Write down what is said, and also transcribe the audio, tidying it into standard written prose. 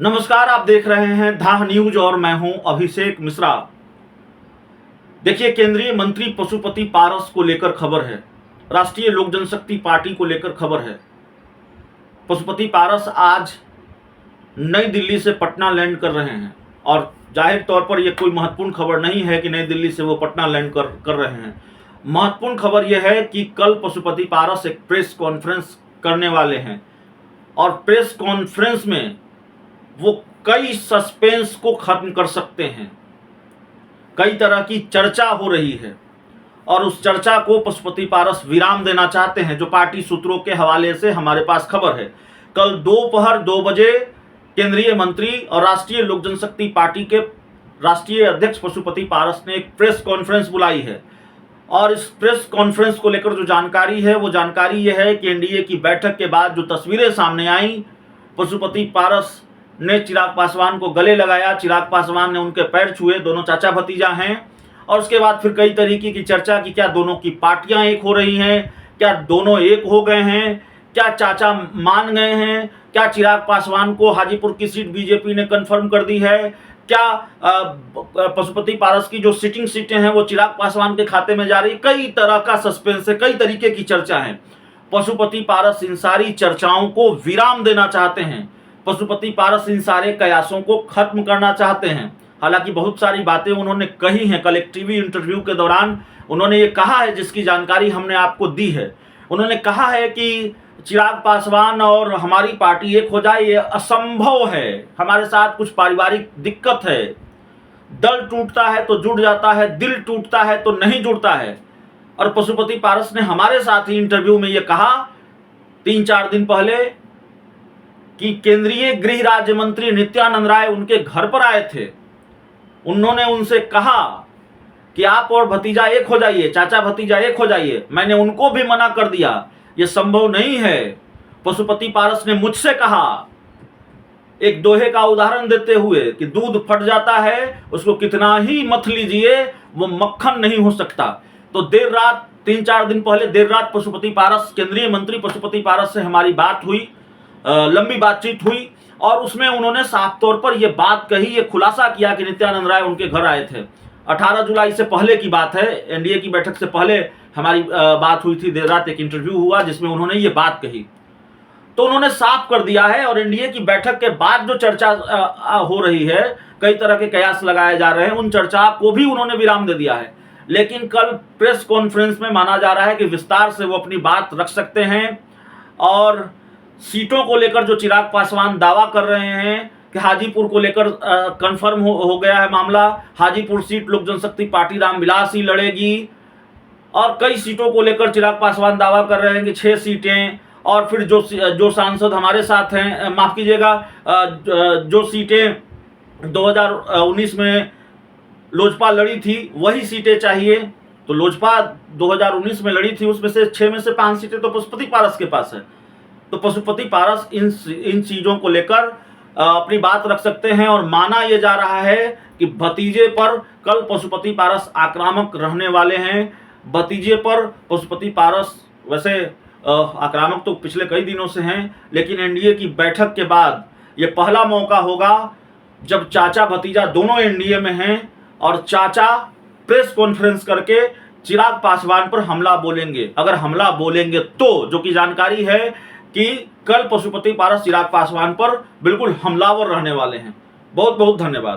नमस्कार, आप देख रहे हैं धाह न्यूज और मैं हूं अभिषेक मिश्रा। देखिए, केंद्रीय मंत्री पशुपति पारस को लेकर खबर है, राष्ट्रीय लोक जनशक्ति पार्टी को लेकर खबर है। पशुपति पारस आज नई दिल्ली से पटना लैंड कर रहे हैं और जाहिर तौर पर यह कोई महत्वपूर्ण खबर नहीं है कि नई दिल्ली से वो पटना लैंड कर रहे हैं। महत्वपूर्ण खबर यह है कि कल पशुपति पारस एक प्रेस कॉन्फ्रेंस करने वाले हैं और प्रेस कॉन्फ्रेंस में वो कई सस्पेंस को खत्म कर सकते हैं। कई तरह की चर्चा हो रही है और उस चर्चा को पशुपति पारस विराम देना चाहते हैं, जो पार्टी सूत्रों के हवाले से हमारे पास खबर है। कल दोपहर 2 बजे केंद्रीय मंत्री और राष्ट्रीय लोक जनशक्ति पार्टी के राष्ट्रीय अध्यक्ष पशुपति पारस ने एक प्रेस कॉन्फ्रेंस बुलाई है और इस प्रेस कॉन्फ्रेंस को लेकर जो जानकारी है वो जानकारी यह है कि एनडीए की बैठक के बाद जो तस्वीरें सामने आई, पशुपति पारस ने चिराग पासवान को गले लगाया, चिराग पासवान ने उनके पैर छुए। दोनों चाचा भतीजा हैं और उसके बाद फिर कई तरीके की चर्चा की, क्या दोनों की पार्टियां एक हो रही हैं, क्या दोनों एक हो गए हैं, क्या चाचा मान गए हैं, क्या चिराग पासवान को हाजीपुर की सीट बीजेपी ने कंफर्म कर दी है, क्या पशुपति पारस की जो सिटिंग सीटें हैं वो चिराग पासवान के खाते में जा रही। कई तरह का सस्पेंस है, कई तरीके की चर्चा है। पशुपति पारस इन सारी चर्चाओं को विराम देना चाहते हैं। पशुपति पारस इन सारे कयासों को खत्म करना चाहते हैं। हालांकि बहुत सारी बातें उन्होंने कही हैं। कल एक टीवी इंटरव्यू के दौरान उन्होंने ये कहा है, जिसकी जानकारी हमने आपको दी है। उन्होंने कहा है कि चिराग पासवान और हमारी पार्टी एक हो जाए, ये असंभव है। हमारे साथ कुछ पारिवारिक दिक्कत है, दल टूटता है तो जुड़ जाता है, दिल टूटता है तो नहीं जुड़ता है। और पशुपति पारस ने हमारे साथ ही इंटरव्यू में ये कहा 3-4 दिन पहले कि केंद्रीय गृह राज्य मंत्री नित्यानंद राय उनके घर पर आए थे। उन्होंने उनसे कहा कि आप और भतीजा एक हो जाइए, चाचा भतीजा एक हो जाइए। मैंने उनको भी मना कर दिया, यह संभव नहीं है। पशुपति पारस ने मुझसे कहा, एक दोहे का उदाहरण देते हुए, कि दूध फट जाता है, उसको कितना ही मथ लीजिए वो मक्खन नहीं हो सकता। तो देर रात 3-4 दिन पहले देर रात पशुपति पारस, केंद्रीय मंत्री पशुपति पारस से हमारी बात हुई, लंबी बातचीत हुई और उसमें उन्होंने साफ तौर पर यह बात कही, यह खुलासा किया कि नित्यानंद राय उनके घर आए थे। 18 जुलाई से पहले की बात है, एनडीए की बैठक से पहले हमारी बात हुई थी। देर रात एक इंटरव्यू हुआ जिसमें उन्होंने ये बात कही। तो उन्होंने साफ कर दिया है और एनडीए की बैठक के बाद जो चर्चा हो रही है, कई तरह के कयास लगाए जा रहे हैं, उन चर्चा को भी उन्होंने विराम दे दिया है। लेकिन कल प्रेस कॉन्फ्रेंस में माना जा रहा है कि विस्तार से वो अपनी बात रख सकते हैं। और सीटों को लेकर जो चिराग पासवान दावा कर रहे हैं कि हाजीपुर को लेकर कंफर्म हो गया है मामला, हाजीपुर सीट लोक जनशक्ति पार्टी रामविलास ही लड़ेगी। और कई सीटों को लेकर चिराग पासवान दावा कर रहे हैं कि 6 सीटें, और फिर जो सांसद हमारे साथ हैं, माफ कीजिएगा, जो सीटें 2019 में लोजपा लड़ी थी वही सीटें चाहिए। तो लोजपा 2019 में लड़ी थी, उसमें से 6 में से 5 सीटें तो पशुपति पारस के पास है। तो पशुपति पारस इन चीज़ों को लेकर अपनी बात रख सकते हैं और माना यह जा रहा है कि भतीजे पर कल पशुपति पारस आक्रामक रहने वाले हैं। भतीजे पर पशुपति पारस वैसे आक्रामक तो पिछले कई दिनों से हैं, लेकिन एनडीए की बैठक के बाद ये पहला मौका होगा जब चाचा भतीजा दोनों एनडीए में हैं और चाचा प्रेस कॉन्फ्रेंस करके चिराग पासवान पर हमला बोलेंगे। अगर हमला बोलेंगे तो, जो कि जानकारी है कि कल पशुपति पारस चिराग पासवान पर बिल्कुल हमलावर रहने वाले हैं। बहुत बहुत धन्यवाद।